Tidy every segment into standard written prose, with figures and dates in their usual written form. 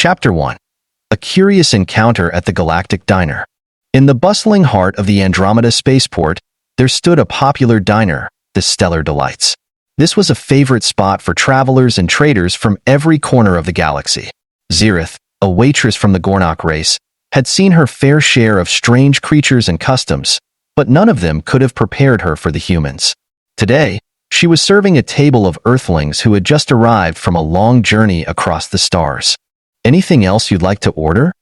Chapter 1. A Curious Encounter at the Galactic Diner. In the bustling heart of the Andromeda spaceport, there stood a popular diner, the Stellar Delights. This was a favorite spot for travelers and traders from every corner of the galaxy. Xerath, a waitress from the Gornok race, had seen her fair share of strange creatures and customs, but none of them could have prepared her for the humans. Today, she was serving a table of Earthlings who had just arrived from a long journey across the stars. "Anything else you'd like to order?"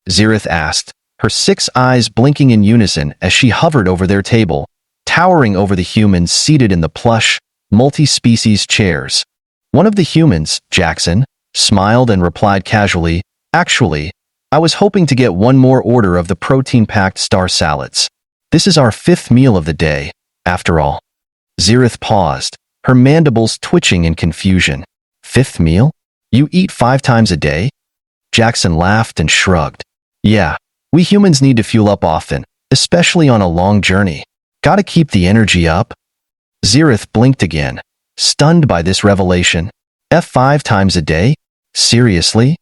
Xerath asked, her 6 eyes blinking in unison as she hovered over their table, towering over the humans seated in the plush, multi-species chairs. One of the humans, Jackson, smiled and replied casually, "Actually, I was hoping to get one more order of the protein-packed star salads. This is our 5th meal of the day, after all." Xerath paused, her mandibles twitching in confusion. "5th meal? You eat 5 times a day?" Jackson laughed and shrugged. "Yeah, we humans need to fuel up often, especially on a long journey. Gotta keep the energy up." Xerath blinked again, stunned by this revelation. "5 times a day? Seriously?"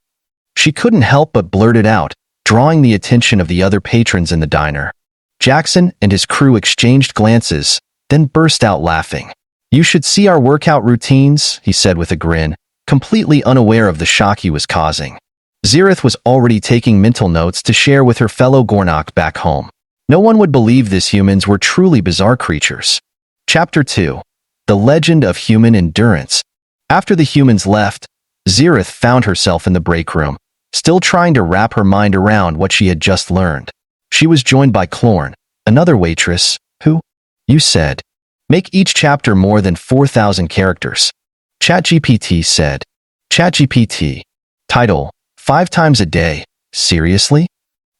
She couldn't help but blurt it out, drawing the attention of the other patrons in the diner. Jackson and his crew exchanged glances, then burst out laughing. "You should see our workout routines," he said with a grin, completely unaware of the shock he was causing. Xerath was already taking mental notes to share with her fellow Gornok back home. No one would believe these humans were truly bizarre creatures. Chapter 2. The Legend of Human Endurance. After the humans left, Xerath found herself in the break room, still trying to wrap her mind around what she had just learned. She was joined by Clorn, another waitress, who, "You said, make each chapter more than 4,000 characters." ChatGPT said. ChatGPT. Title, 5 times a day. Seriously?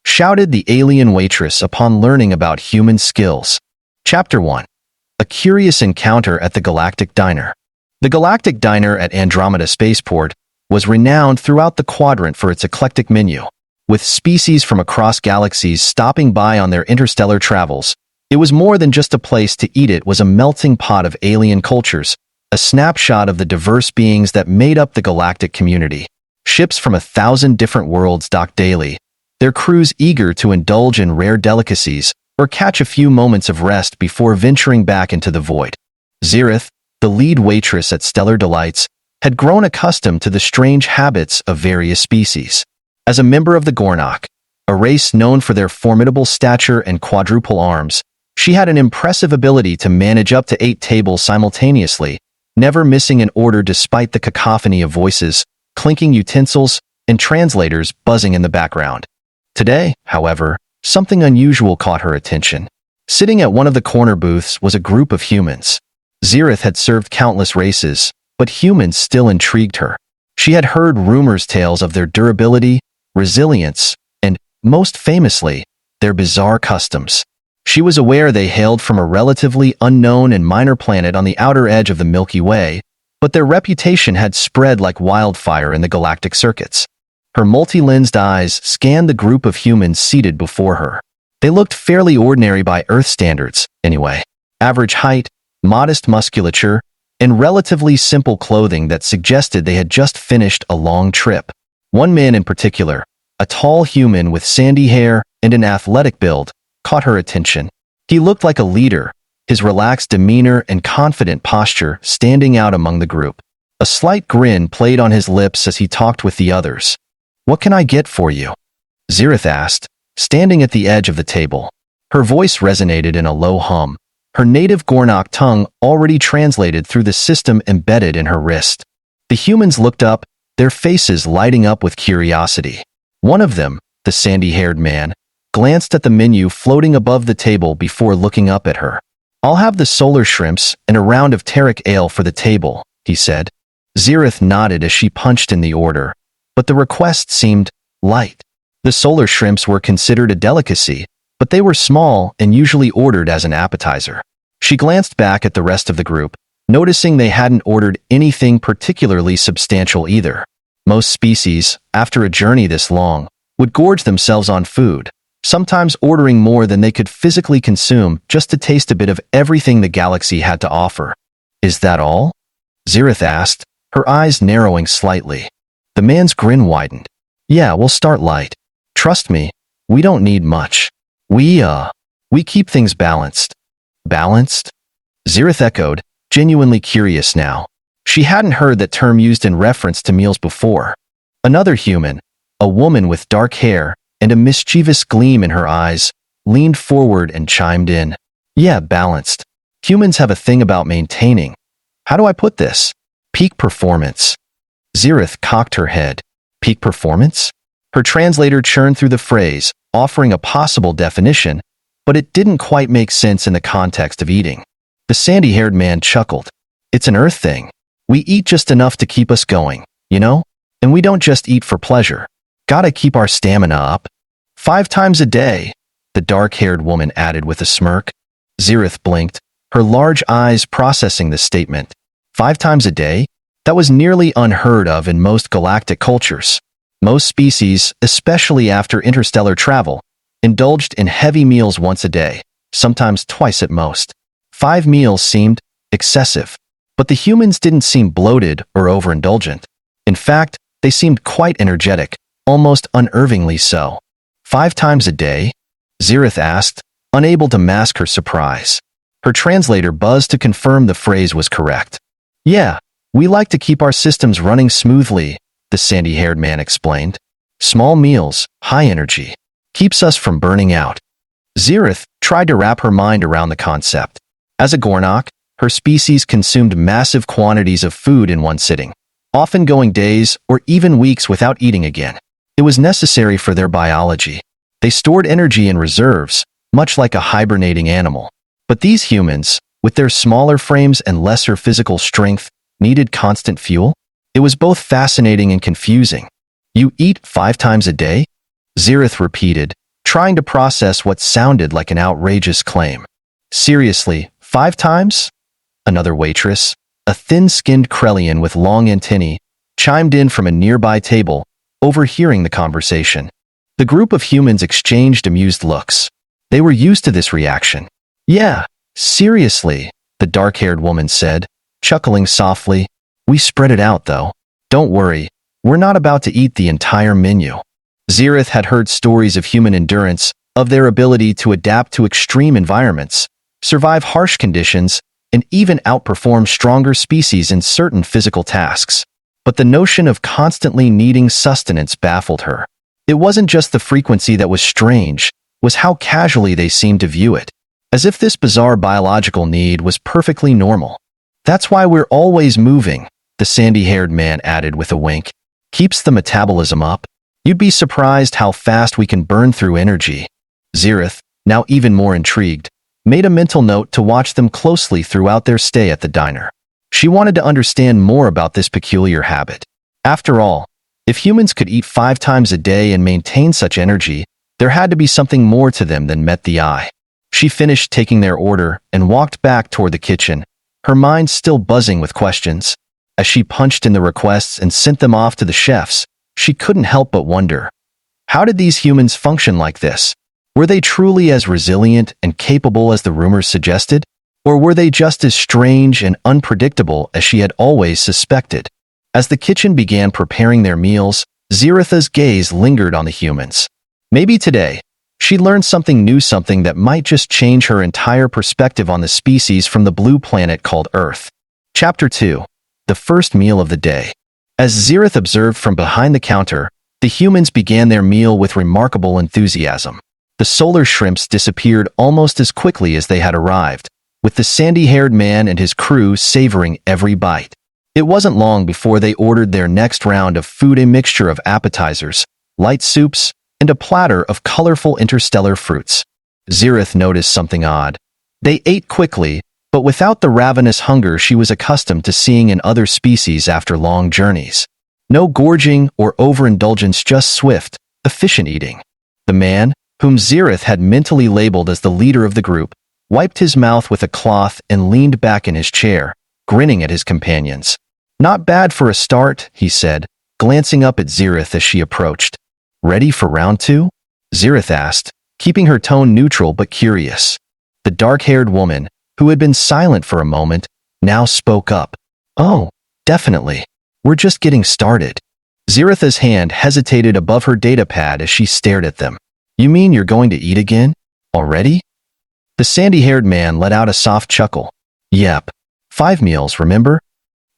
Shouted the alien waitress upon learning about human skills. Chapter 1. A Curious Encounter at the Galactic Diner. The Galactic Diner at Andromeda Spaceport was renowned throughout the quadrant for its eclectic menu. With species from across galaxies stopping by on their interstellar travels, it was more than just a place to eat. It was a melting pot of alien cultures, a snapshot of the diverse beings that made up the galactic community. Ships from 1,000 different worlds docked daily, their crews eager to indulge in rare delicacies or catch a few moments of rest before venturing back into the void. Xerath, the lead waitress at Stellar Delights, had grown accustomed to the strange habits of various species. As a member of the Gornok, a race known for their formidable stature and quadruple arms, she had an impressive ability to manage up to 8 tables simultaneously, never missing an order despite the cacophony of voices, clinking utensils, and translators buzzing in the background. Today, however, something unusual caught her attention. Sitting at one of the corner booths was a group of humans. Xerath had served countless races, but humans still intrigued her. She had heard tales of their durability, resilience, and, most famously, their bizarre customs. She was aware they hailed from a relatively unknown and minor planet on the outer edge of the Milky Way, but their reputation had spread like wildfire in the galactic circuits. Her multi-lensed eyes scanned the group of humans seated before her. They looked fairly ordinary by Earth standards, anyway. Average height, modest musculature, and relatively simple clothing that suggested they had just finished a long trip. One man in particular, a tall human with sandy hair and an athletic build, caught her attention. He looked like a leader, his relaxed demeanor and confident posture standing out among the group. A slight grin played on his lips as he talked with the others. "What can I get for you?" Xerath asked, standing at the edge of the table. Her voice resonated in a low hum, her native Gornok tongue already translated through the system embedded in her wrist. The humans looked up, their faces lighting up with curiosity. One of them, the sandy-haired man, glanced at the menu floating above the table before looking up at her. "I'll have the solar shrimps and a round of Terek ale for the table," he said. Xerath nodded as she punched in the order, but the request seemed light. The solar shrimps were considered a delicacy, but they were small and usually ordered as an appetizer. She glanced back at the rest of the group, noticing they hadn't ordered anything particularly substantial either. Most species, after a journey this long, would gorge themselves on food, sometimes ordering more than they could physically consume just to taste a bit of everything the galaxy had to offer. "Is that all?" Xerath asked, her eyes narrowing slightly. The man's grin widened. Yeah, we'll start light. Trust me, we don't need much. We keep things balanced. Balanced? Zirith echoed, genuinely curious now. She hadn't heard that term used in reference to meals before. Another human, a woman with dark hair and a mischievous gleam in her eyes, leaned forward and chimed in. Yeah, balanced. Humans have a thing about maintaining. How do I put this? Peak performance. Zirith cocked her head. Peak performance? Her translator churned through the phrase, offering a possible definition, but it didn't quite make sense in the context of eating. The sandy-haired man chuckled. It's an earth thing. We eat just enough to keep us going, you know? And we don't just eat for pleasure. Gotta keep our stamina up. 5 times a day, the dark-haired woman added with a smirk. Zirith blinked, her large eyes processing the statement. 5 times a day? That was nearly unheard of in most galactic cultures. Most species, especially after interstellar travel, indulged in heavy meals once a day, sometimes twice at most. 5 meals seemed excessive. But the humans didn't seem bloated or overindulgent. In fact, they seemed quite energetic, almost unnervingly so. 5 times a day? Zirith asked, unable to mask her surprise. Her translator buzzed to confirm the phrase was correct. Yeah, we like to keep our systems running smoothly, the sandy-haired man explained. Small meals, high energy. Keeps us from burning out. Zirith tried to wrap her mind around the concept. As a Gornok, her species consumed massive quantities of food in one sitting, often going days or even weeks without eating again. It was necessary for their biology. They stored energy in reserves, much like a hibernating animal. But these humans, with their smaller frames and lesser physical strength, needed constant fuel? It was both fascinating and confusing. You eat 5 times a day? Zirith repeated, trying to process what sounded like an outrageous claim. Seriously, 5 times? Another waitress, a thin-skinned Krellian with long antennae, chimed in from a nearby table, overhearing the conversation. The group of humans exchanged amused looks. They were used to this reaction. Yeah, seriously, the dark-haired woman said, chuckling softly. We spread it out, though. Don't worry, we're not about to eat the entire menu. Zirith had heard stories of human endurance, of their ability to adapt to extreme environments, survive harsh conditions, and even outperform stronger species in certain physical tasks. But the notion of constantly needing sustenance baffled her. It wasn't just the frequency that was strange, it was how casually they seemed to view it, as if this bizarre biological need was perfectly normal. That's why we're always moving, the sandy-haired man added with a wink. Keeps the metabolism up. You'd be surprised how fast we can burn through energy. Zirith, now even more intrigued, made a mental note to watch them closely throughout their stay at the diner. She wanted to understand more about this peculiar habit. After all, if humans could eat 5 times a day and maintain such energy, there had to be something more to them than met the eye. She finished taking their order and walked back toward the kitchen, her mind still buzzing with questions. As she punched in the requests and sent them off to the chefs, she couldn't help but wonder. How did these humans function like this? Were they truly as resilient and capable as the rumors suggested? Or were they just as strange and unpredictable as she had always suspected? As the kitchen began preparing their meals, Ziritha's gaze lingered on the humans. Maybe today, she learned something new, something that might just change her entire perspective on the species from the blue planet called Earth. Chapter 2. The first meal of the day. As Zirith observed from behind the counter, the humans began their meal with remarkable enthusiasm. The solar shrimps disappeared almost as quickly as they had arrived, with the sandy-haired man and his crew savoring every bite. It wasn't long before they ordered their next round of food, a mixture of appetizers, light soups, and a platter of colorful interstellar fruits. Zirith noticed something odd. They ate quickly, but without the ravenous hunger she was accustomed to seeing in other species after long journeys. No gorging or overindulgence, just swift, efficient eating. The man, whom Zirith had mentally labeled as the leader of the group, wiped his mouth with a cloth and leaned back in his chair, grinning at his companions. Not bad for a start, he said, glancing up at Zirith as she approached. Ready for round 2? Zirith asked, keeping her tone neutral but curious. The dark-haired woman, who had been silent for a moment, now spoke up. Oh, definitely. We're just getting started. Ziritha's hand hesitated above her datapad as she stared at them. You mean you're going to eat again? Already? The sandy-haired man let out a soft chuckle. Yep. 5 meals, remember?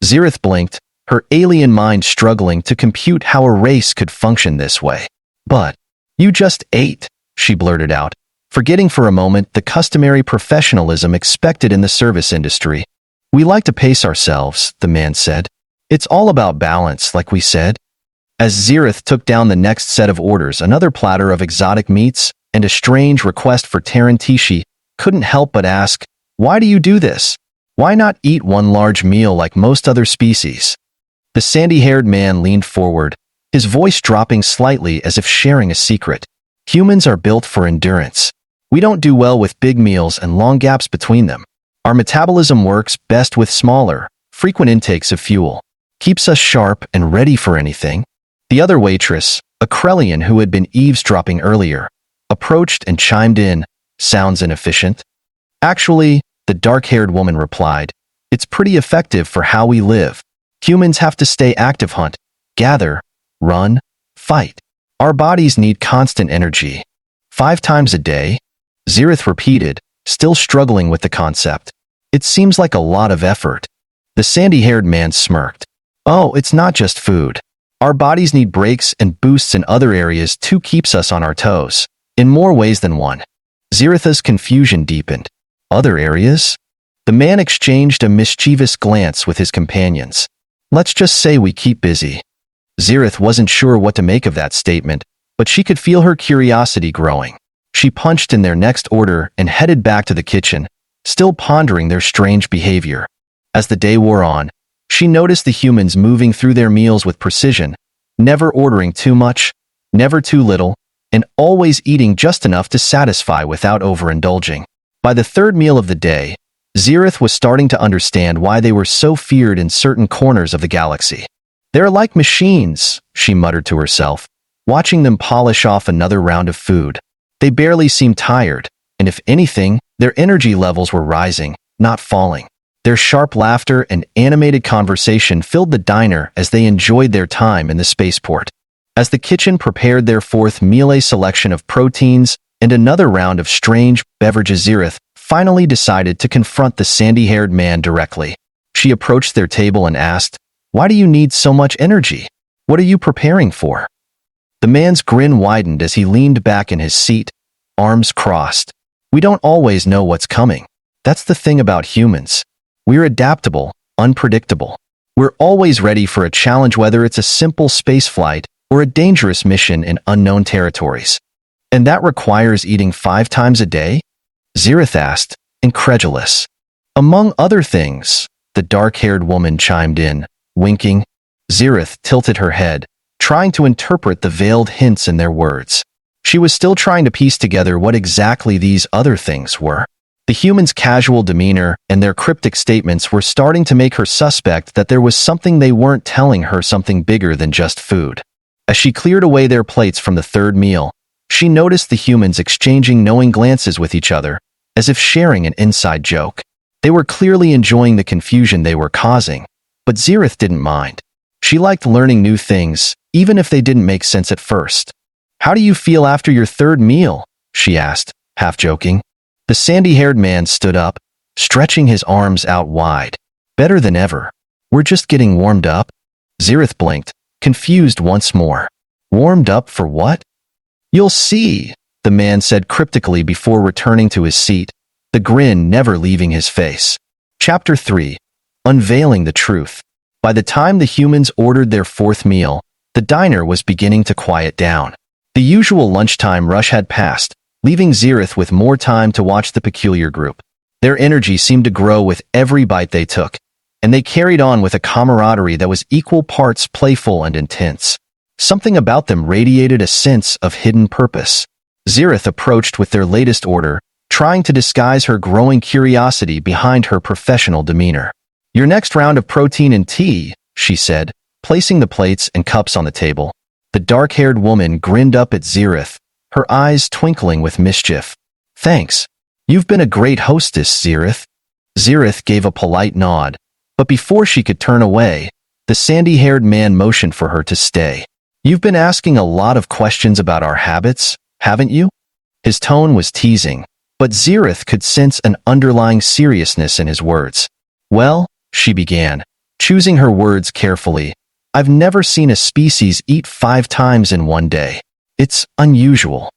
Zirith blinked, her alien mind struggling to compute how a race could function this way. But, you just ate, she blurted out, forgetting for a moment the customary professionalism expected in the service industry. We like to pace ourselves, the man said. It's all about balance, like we said. As Zirith took down the next set of orders, another platter of exotic meats and a strange request for Tarantishi, couldn't help but ask, why do you do this? Why not eat one large meal like most other species? The sandy-haired man leaned forward, his voice dropping slightly as if sharing a secret. Humans are built for endurance. We don't do well with big meals and long gaps between them. Our metabolism works best with smaller, frequent intakes of fuel. Keeps us sharp and ready for anything. The other waitress, a Krellian who had been eavesdropping earlier, approached and chimed in. Sounds inefficient. Actually, the dark-haired woman replied, it's pretty effective for how we live. Humans have to stay active, hunt, gather, run, fight. Our bodies need constant energy. 5 times a day? Zirith repeated, still struggling with the concept. It seems like a lot of effort. The sandy-haired man smirked. Oh, it's not just food. Our bodies need breaks and boosts in other areas too, keeps us on our toes. In more ways than one. Ziritha's confusion deepened. Other areas? The man exchanged a mischievous glance with his companions. Let's just say we keep busy. Zirith wasn't sure what to make of that statement, but she could feel her curiosity growing. She punched in their next order and headed back to the kitchen, still pondering their strange behavior. As the day wore on, she noticed the humans moving through their meals with precision, never ordering too much, never too little, and always eating just enough to satisfy without overindulging. By the 3rd meal of the day, Zirith was starting to understand why they were so feared in certain corners of the galaxy. They're like machines, she muttered to herself, watching them polish off another round of food. They barely seemed tired, and if anything, their energy levels were rising, not falling. Their sharp laughter and animated conversation filled the diner as they enjoyed their time in the spaceport. As the kitchen prepared their 4th meal selection of proteins and another round of strange beverages, Zirith finally decided to confront the sandy-haired man directly. She approached their table and asked, why do you need so much energy? What are you preparing for? The man's grin widened as he leaned back in his seat, arms crossed. We don't always know what's coming. That's the thing about humans. We're adaptable, unpredictable. We're always ready for a challenge, whether it's a simple spaceflight or a dangerous mission in unknown territories. And that requires eating 5 times a day? Zirith asked, incredulous. Among other things, the dark-haired woman chimed in, winking. Zirith tilted her head, trying to interpret the veiled hints in their words. She was still trying to piece together what exactly these other things were. The humans' casual demeanor and their cryptic statements were starting to make her suspect that there was something they weren't telling her, something bigger than just food. As she cleared away their plates from the 3rd meal, she noticed the humans exchanging knowing glances with each other, as if sharing an inside joke. They were clearly enjoying the confusion they were causing, but Zirith didn't mind. She liked learning new things, even if they didn't make sense at first. How do you feel after your 3rd meal? She asked, half joking. The sandy-haired man stood up, stretching his arms out wide. Better than ever. We're just getting warmed up. Zirith blinked, confused once more. Warmed up for what? You'll see, the man said cryptically before returning to his seat, the grin never leaving his face. Chapter 3. Unveiling the Truth. By the time the humans ordered their 4th meal, the diner was beginning to quiet down. The usual lunchtime rush had passed, leaving Zirith with more time to watch the peculiar group. Their energy seemed to grow with every bite they took, and they carried on with a camaraderie that was equal parts playful and intense. Something about them radiated a sense of hidden purpose. Zirith approached with their latest order, trying to disguise her growing curiosity behind her professional demeanor. Your next round of protein and tea, she said, placing the plates and cups on the table. The dark-haired woman grinned up at Zirith, her eyes twinkling with mischief. Thanks. You've been a great hostess, Zirith. Zirith gave a polite nod, but before she could turn away, The sandy-haired man motioned for her to stay. "You've been asking a lot of questions about our habits, haven't you?" His tone was teasing, but Xerath could sense an underlying seriousness in his words. "Well," she began, choosing her words carefully, "I've never seen a species eat 5 times in one day. It's unusual."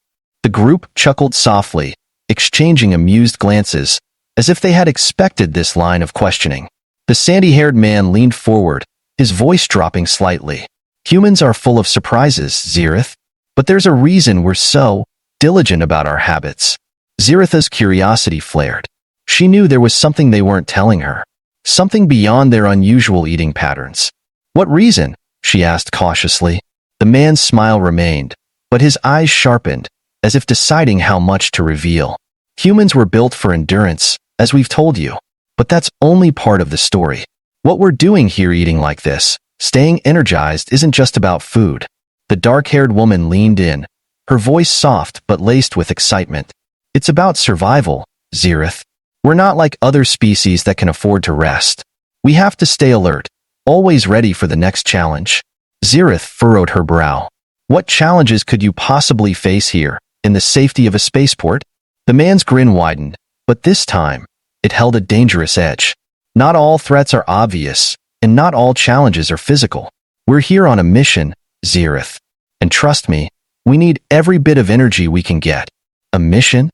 The group chuckled softly, exchanging amused glances, as if they had expected this line of questioning. The sandy-haired man leaned forward, his voice dropping slightly. "Humans are full of surprises, Xerath. But there's a reason we're so diligent about our habits." Xerath's curiosity flared. She knew there was something they weren't telling her. Something beyond their unusual eating patterns. "What reason?" she asked cautiously. The man's smile remained, but his eyes sharpened, as if deciding how much to reveal. "Humans were built for endurance, as we've told you. But that's only part of the story. What we're doing here eating like this, staying energized, isn't just about food." The dark-haired woman leaned in, her voice soft but laced with excitement. "It's about survival, Xerath. We're not like other species that can afford to rest. We have to stay alert, always ready for the next challenge." Xerath furrowed her brow. "What challenges could you possibly face here, in the safety of a spaceport?" The man's grin widened, but this time, it held a dangerous edge. "Not all threats are obvious, and not all challenges are physical. We're here on a mission, Xerath. And trust me, we need every bit of energy we can get." "A mission?"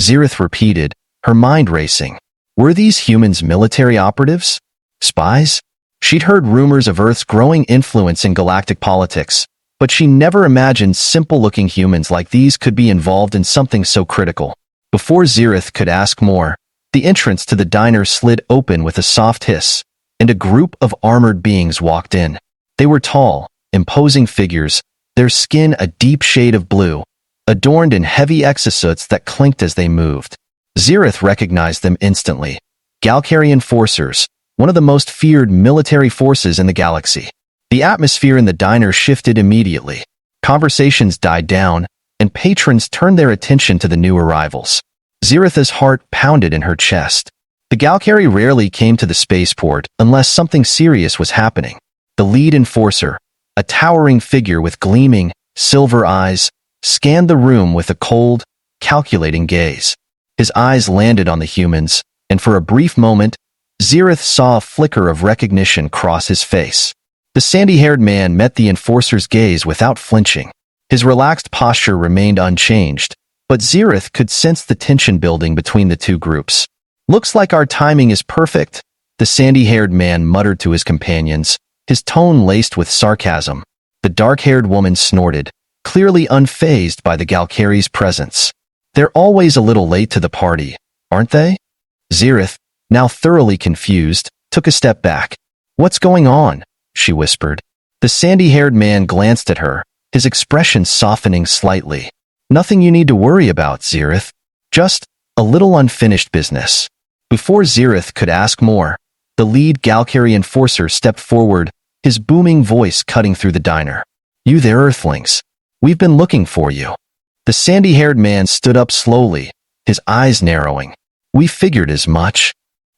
Xerath repeated, her mind racing. Were these humans military operatives? Spies? She'd heard rumors of Earth's growing influence in galactic politics, but she never imagined simple-looking humans like these could be involved in something so critical. Before Xerath could ask more, the entrance to the diner slid open with a soft hiss, and a group of armored beings walked in. They were tall, imposing figures, their skin a deep shade of blue, adorned in heavy exosuits that clinked as they moved. Xerath recognized them instantly. Galcarian Enforcers, one of the most feared military forces in the galaxy. The atmosphere in the diner shifted immediately. Conversations died down, and patrons turned their attention to the new arrivals. Xerath's heart pounded in her chest. The Galcari rarely came to the spaceport unless something serious was happening. The lead enforcer, a towering figure with gleaming, silver eyes, scanned the room with a cold, calculating gaze. His eyes landed on the humans, and for a brief moment, Xerath saw a flicker of recognition cross his face. The sandy-haired man met the enforcer's gaze without flinching. His relaxed posture remained unchanged, but Xerath could sense the tension building between the two groups. "Looks like our timing is perfect," the sandy-haired man muttered to his companions, his tone laced with sarcasm. The dark-haired woman snorted, clearly unfazed by the Galcari's presence. "They're always a little late to the party, aren't they?" Xerath, now thoroughly confused, took a step back. "What's going on?" she whispered. The sandy-haired man glanced at her, his expression softening slightly. "Nothing you need to worry about, Xerath. Just a little unfinished business." Before Xerath could ask more, the lead Galcari enforcer stepped forward, his booming voice cutting through the diner. "You there, Earthlings. We've been looking for you." The sandy-haired man stood up slowly, his eyes narrowing. "We figured as much."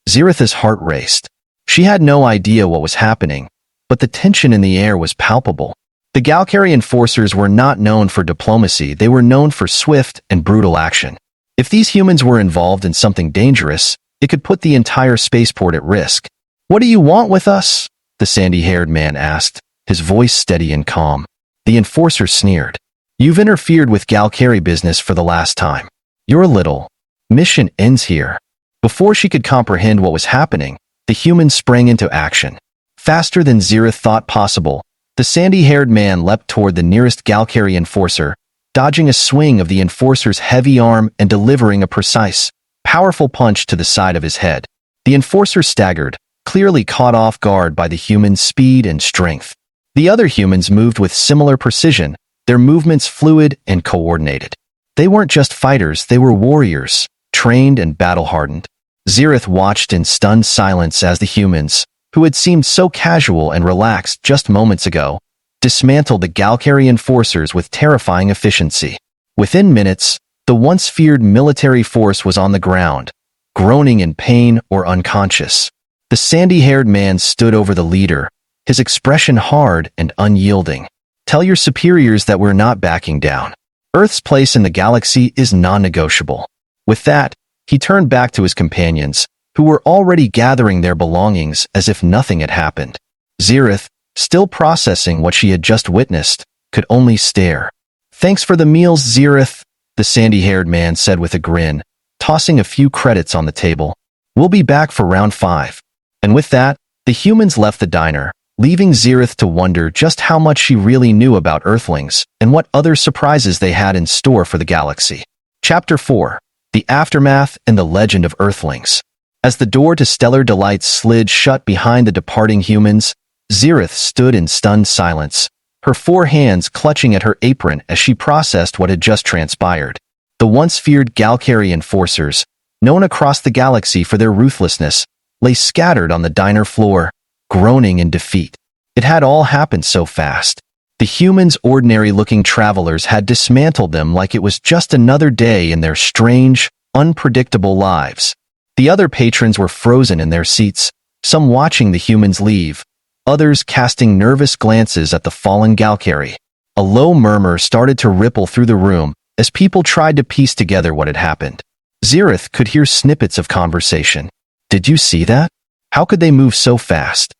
Xerath's heart raced. She had no idea what was happening, but the tension in the air was palpable. The Galcari enforcers were not known for diplomacy, they were known for swift and brutal action. If these humans were involved in something dangerous, it could put the entire spaceport at risk. "What do you want with us?" the sandy-haired man asked, his voice steady and calm. The enforcer sneered. "You've interfered with Galcari business for the last time. Your little mission ends here." Before she could comprehend what was happening, the human sprang into action. Faster than Xerath thought possible, the sandy-haired man leapt toward the nearest Galcari enforcer, dodging a swing of the enforcer's heavy arm and delivering a precise, powerful punch to the side of his head. The enforcer staggered, clearly caught off guard by the human's speed and strength. The other humans moved with similar precision, their movements fluid and coordinated. They weren't just fighters, they were warriors, trained and battle-hardened. Xerath watched in stunned silence as the humans, who had seemed so casual and relaxed just moments ago, dismantled the Galcari enforcers with terrifying efficiency. Within minutes, the once feared military force was on the ground, groaning in pain or unconscious. The sandy-haired man stood over the leader, his expression hard and unyielding. "Tell your superiors that we're not backing down. Earth's place in the galaxy is non-negotiable." With that, he turned back to his companions, who were already gathering their belongings as if nothing had happened. Xerath, still processing what she had just witnessed, could only stare. "Thanks for the meals, Xerath," the sandy-haired man said with a grin, tossing a few credits on the table. "We'll be back for round 5. And with that, the humans left the diner, leaving Xerath to wonder just how much she really knew about Earthlings and what other surprises they had in store for the galaxy. Chapter 4: The Aftermath and the Legend of Earthlings. As the door to Stellar Delights slid shut behind the departing humans, Xerath stood in stunned silence, her 4 hands clutching at her apron as she processed what had just transpired. The once feared Galcari enforcers, known across the galaxy for their ruthlessness, lay scattered on the diner floor, groaning in defeat. It had all happened so fast. The humans' ordinary-looking travelers had dismantled them like it was just another day in their strange, unpredictable lives. The other patrons were frozen in their seats, some watching the humans leave, others casting nervous glances at the fallen Galcari. A low murmur started to ripple through the room as people tried to piece together what had happened. Xerath could hear snippets of conversation. "Did you see that? How could they move so fast?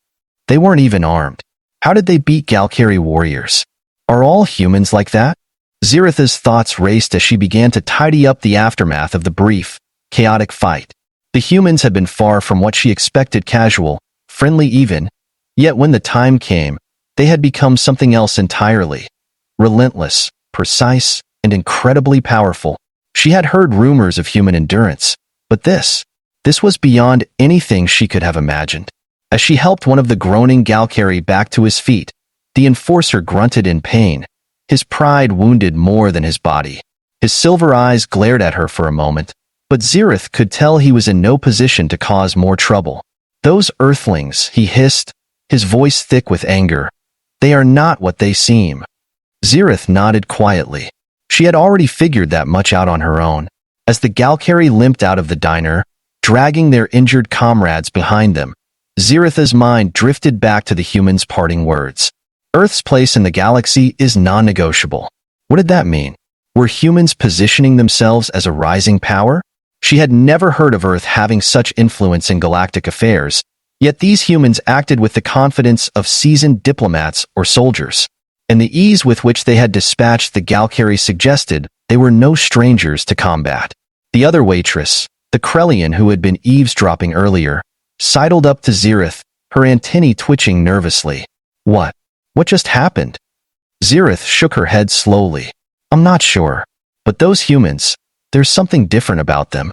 They weren't even armed. How did they beat Galcari warriors? Are all humans like that?" Xerath's thoughts raced as she began to tidy up the aftermath of the brief, chaotic fight. The humans had been far from what she expected: casual, friendly even, yet when the time came, they had become something else entirely. Relentless, precise, and incredibly powerful. She had heard rumors of human endurance, but this was beyond anything she could have imagined. As she helped one of the groaning Galcari back to his feet, the enforcer grunted in pain, his pride wounded more than his body. His silver eyes glared at her for a moment, but Xerath could tell he was in no position to cause more trouble. "Those Earthlings," he hissed, his voice thick with anger. "They are not what they seem." Xerath nodded quietly. She had already figured that much out on her own. As the Galcari limped out of the diner, dragging their injured comrades behind them, Xerath's mind drifted back to the humans' parting words. Earth's place in the galaxy is non-negotiable. What did that mean? Were humans positioning themselves as a rising power? She had never heard of Earth having such influence in galactic affairs, yet these humans acted with the confidence of seasoned diplomats or soldiers. And the ease with which they had dispatched the Galcari suggested they were no strangers to combat. The other waitress, the Krellian who had been eavesdropping earlier, sidled up to Xerath, her antennae twitching nervously. What just happened?" Xerath shook her head slowly. "I'm not sure. But those humans, there's something different about them."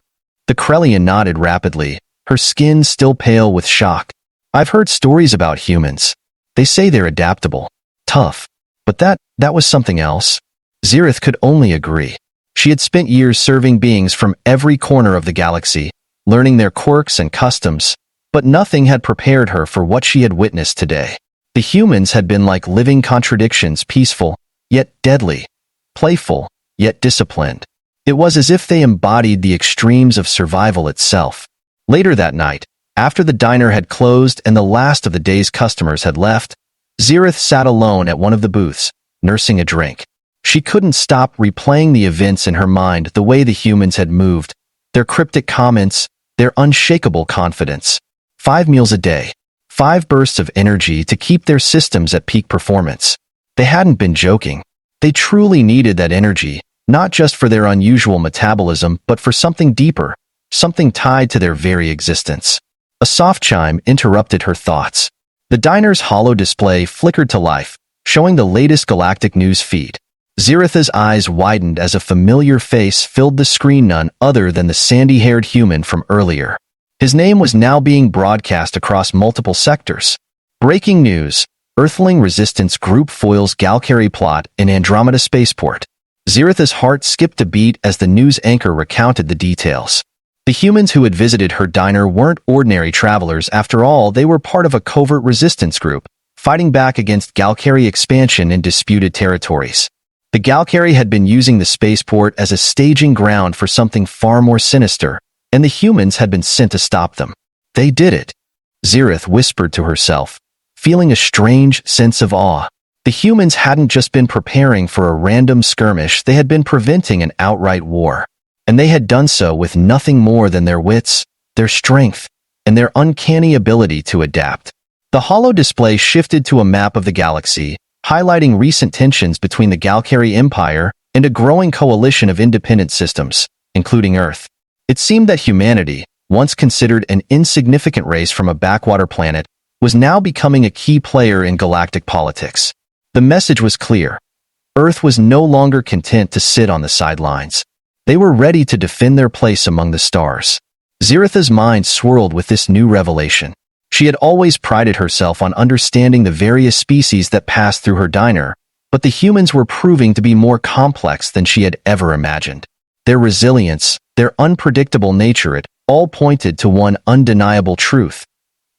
The Krellian nodded rapidly, her skin still pale with shock. "I've heard stories about humans. They say they're adaptable, tough. But that was something else." Xerath could only agree. She had spent years serving beings from every corner of the galaxy, learning their quirks and customs, but nothing had prepared her for what she had witnessed today. The humans had been like living contradictions, peaceful, yet deadly, playful, yet disciplined. It was as if they embodied the extremes of survival itself. Later that night, after the diner had closed and the last of the day's customers had left, Xerath sat alone at one of the booths, nursing a drink. She couldn't stop replaying the events in her mind, the way the humans had moved, their cryptic comments, their unshakable confidence. 5 meals a day, 5 bursts of energy to keep their systems at peak performance. They hadn't been joking. They truly needed that energy, not just for their unusual metabolism, but for something deeper, something tied to their very existence. A soft chime interrupted her thoughts. The diner's hollow display flickered to life, showing the latest galactic news feed. Xerath's eyes widened as a familiar face filled the screen, none other than the sandy-haired human from earlier. His name was now being broadcast across multiple sectors. Breaking news: Earthling Resistance Group foils Galcari plot in Andromeda Spaceport. Xerath's heart skipped a beat as the news anchor recounted the details. The humans who had visited her diner weren't ordinary travelers after all. They were part of a covert resistance group, fighting back against Galcari expansion in disputed territories. The Galcari had been using the spaceport as a staging ground for something far more sinister, and the humans had been sent to stop them. They did it, Xerath whispered to herself, feeling a strange sense of awe. The humans hadn't just been preparing for a random skirmish, they had been preventing an outright war. And they had done so with nothing more than their wits, their strength, and their uncanny ability to adapt. The holo display shifted to a map of the galaxy, highlighting recent tensions between the Galcari Empire and a growing coalition of independent systems, including Earth. It seemed that humanity, once considered an insignificant race from a backwater planet, was now becoming a key player in galactic politics. The message was clear. Earth was no longer content to sit on the sidelines. They were ready to defend their place among the stars. Ziritha's mind swirled with this new revelation. She had always prided herself on understanding the various species that passed through her diner, but the humans were proving to be more complex than she had ever imagined. Their resilience, their unpredictable nature, it all pointed to one undeniable truth.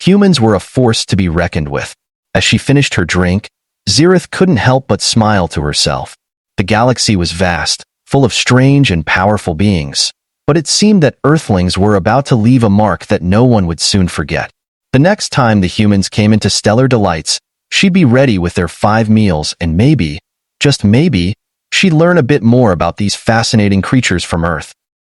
Humans were a force to be reckoned with. As she finished her drink, Zirith couldn't help but smile to herself. The galaxy was vast, full of strange and powerful beings, but it seemed that Earthlings were about to leave a mark that no one would soon forget. The next time the humans came into Stellar Delights, she'd be ready with their 5 meals and maybe, just maybe, she'd learn a bit more about these fascinating creatures from Earth.